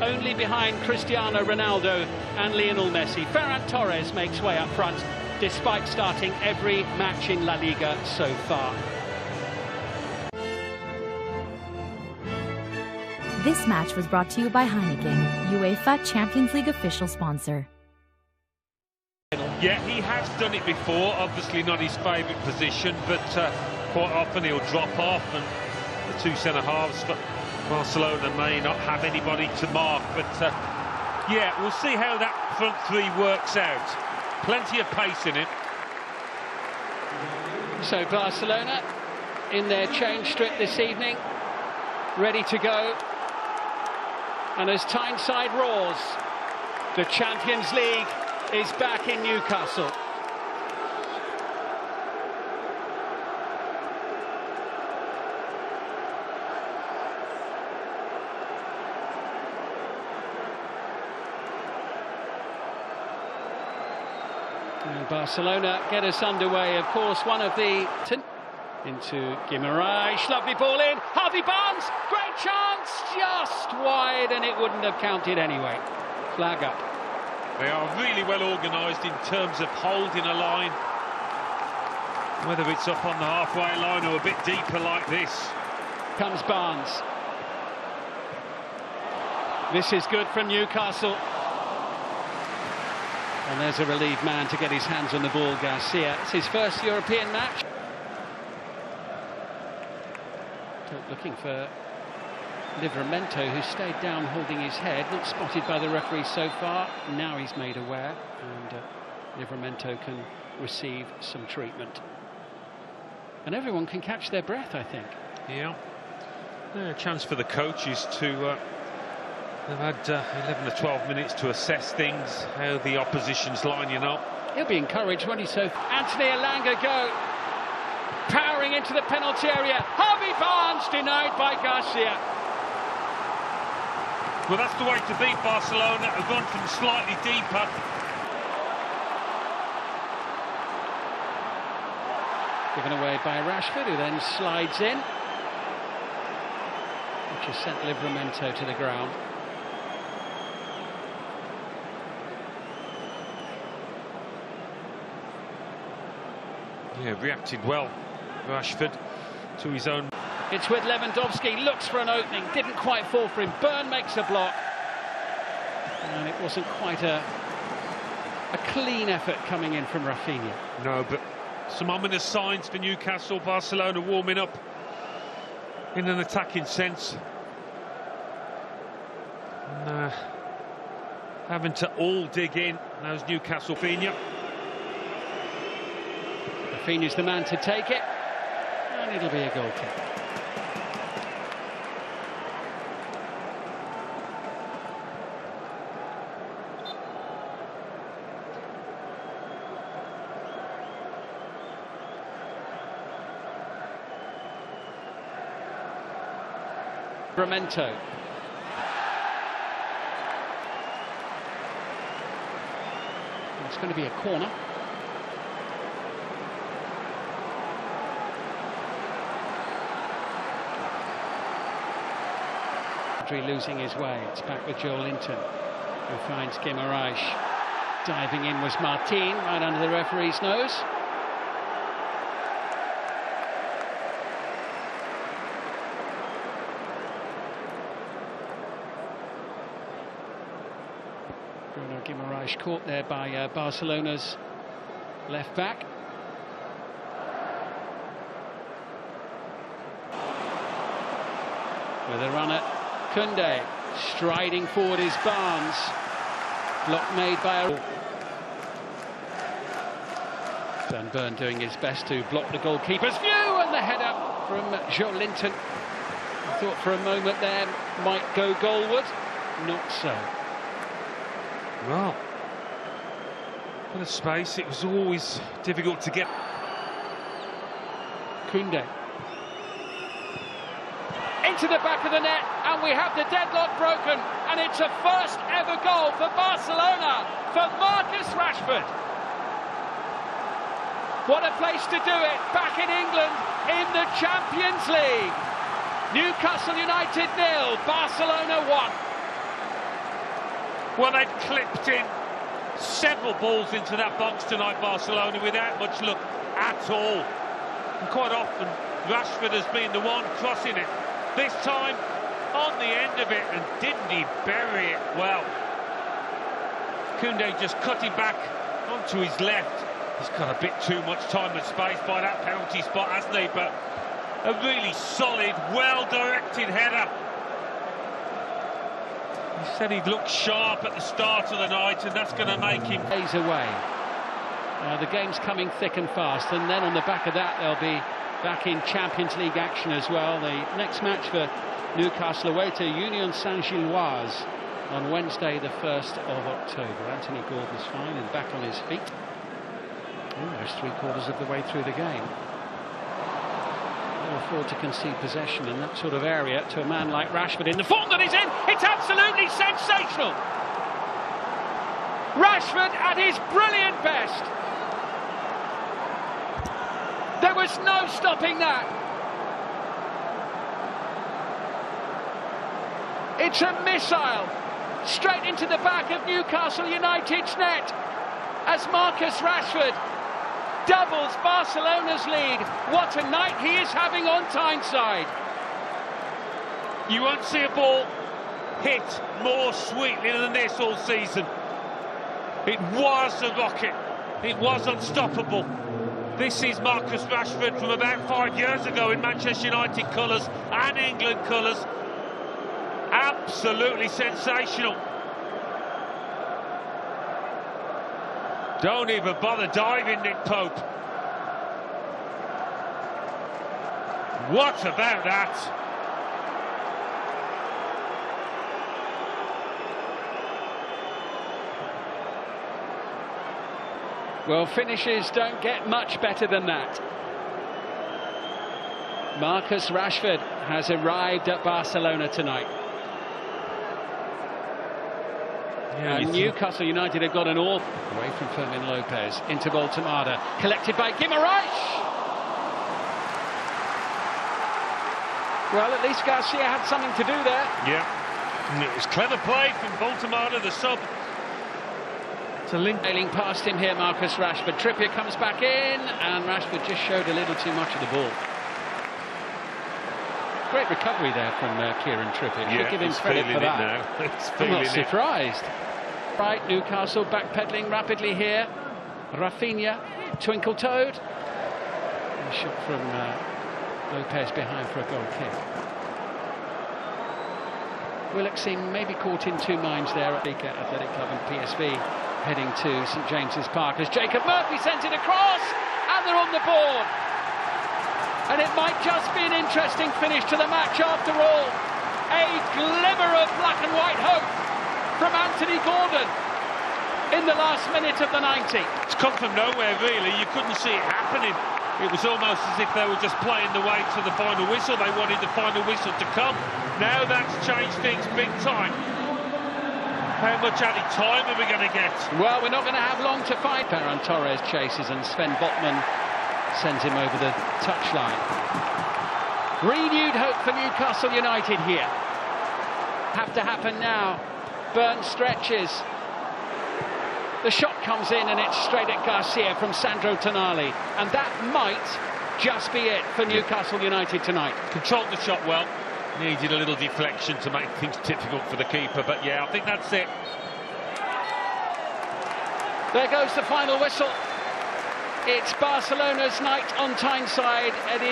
only behind Cristiano Ronaldo and Lionel Messi. Ferran Torres makes way up front, despite starting every match in La Liga so far. This match was brought to you by Heineken, UEFA Champions League official sponsor. Yeah, he has done it before, obviously not his favourite position, but quite often he'll drop off, and the two centre-halves for Barcelona may not have anybody to mark, but yeah, we'll see how that front three works out. Plenty of pace in it. So Barcelona in their change strip this evening, ready to go. And as Tyneside roars, the Champions League is back in Newcastle. And Barcelona get us underway. Of course, one of the... Into Guimaraes, lovely ball in, Harvey Barnes, great chance, just wide, and it wouldn't have counted anyway. Flag up. They are really well organised in terms of holding a line, whether it's up on the halfway line or a bit deeper like this. Comes Barnes. This is good from Newcastle. And there's a relieved man to get his hands on the ball, Garcia. It's his first European match. Looking for Livramento, who stayed down holding his head, not spotted by the referee so far. Now he's made aware, and Livramento can receive some treatment. And everyone can catch their breath, I think. Yeah. A chance for the coaches to... they've had 11 or 12 minutes to assess things, how the opposition's lining up. He'll be encouraged, won't he? So Anthony Elanga go. Powering into the penalty area. Harvey Barnes denied by Garcia. Well, that's the way to beat Barcelona. Have gone from slightly deeper. Given away by Rashford, who then slides in, which has sent Livramento to the ground. Yeah, reacted well, Rashford, to his own. It's with Lewandowski, looks for an opening, didn't quite fall for him. Byrne makes a block. And it wasn't quite a clean effort coming in from Rafinha. No, but some ominous signs for Newcastle. Barcelona warming up in an attacking sense. And, having to all dig in. Now's Newcastle. Rafinha's the man to take it, and it'll be a goal kick. Livramento. It's going to be a corner. Losing his way. It's back with Joel Linton, who finds Guimaraes. Diving in was Martin, right under the referee's nose. Bruno Guimaraes caught there by Barcelona's left back. With a runner, Koundé, striding forward is Barnes. Block made by Dan Burn doing his best to block the goalkeeper's view, and the header from Joe Linton. I thought for a moment there might go goalward. Not so. Well, for the space, it was always difficult to get. Koundé. Into the back of the net, and we have the deadlock broken, and it's a first ever goal for Barcelona, for Marcus Rashford. What a place to do it, back in England, in the Champions League. Newcastle United 0, Barcelona 1. Well, they've clipped in several balls into that box tonight, Barcelona, without much luck at all. And quite often, Rashford has been the one crossing it. This time, on the end of it, and didn't he bury it well? Koundé just cutting back onto his left. He's got a bit too much time and space by that penalty spot, hasn't he? But a really solid, well-directed header. He said he'd look sharp at the start of the night, and that's going to make him... Days away. The game's coming thick and fast, and then on the back of that, they'll be back in Champions League action as well. The next match for Newcastle away to Union Saint-Gilloise on Wednesday, the 1st of October. Anthony Gordon's fine and back on his feet. Almost 3/4 of the way through the game. They'll afford to concede possession in that sort of area to a man like Rashford in the form that he's in. It's absolutely sensational. Rashford at his brilliant best. There was no stopping that. It's a missile straight into the back of Newcastle United's net as Marcus Rashford doubles Barcelona's lead. What a night he is having on Tyneside. You won't see a ball hit more sweetly than this all season. It was a rocket. It was unstoppable. This is Marcus Rashford from about 5 years ago in Manchester United colours and England colours. Absolutely sensational. Don't even bother diving, Nick Pope. What about that? Well, finishes don't get much better than that. Marcus Rashford has arrived at Barcelona tonight. Yeah, and Newcastle United have got an all away from Fermin Lopez into Baltamada, collected by Guimaraes. Well, at least Garcia had something to do there. Yeah, and it was clever play from Baltamada, the sub. To link. Sailing past him here, Marcus Rashford. Trippier comes back in, and Rashford just showed a little too much of the ball. Great recovery there from Kieran Trippier. Yeah, give him credit for that. Now. I'm not surprised. Right, Newcastle backpedaling rapidly here. Rafinha, twinkle-toed. A shot from Lopez behind for a goal kick. Willock seemed maybe caught in two minds there at Leicester Athletic Club and PSV heading to St James's Park as Jacob Murphy sends it across, and they're on the board. And it might just be an interesting finish to the match after all. A glimmer of black and white hope from Anthony Gordon in the last minute of the 90. It's come from nowhere, really. You couldn't see it happening. It was almost as if they were just playing the way to the final whistle. They wanted the final whistle to come. Now that's changed things big time. How much added time are we going to get? Well, we're not going to have long to fight. Ferran Torres chases and Sven Botman sends him over the touchline. Renewed hope for Newcastle United here. Have to happen now. Burn stretches. The shot comes in and it's straight at Garcia from Sandro Tonali. And that might just be it for Newcastle United tonight. Controlled the shot well. Needed a little deflection to make things difficult for the keeper. But yeah, I think that's it. There goes the final whistle. It's Barcelona's night on Tyneside. It is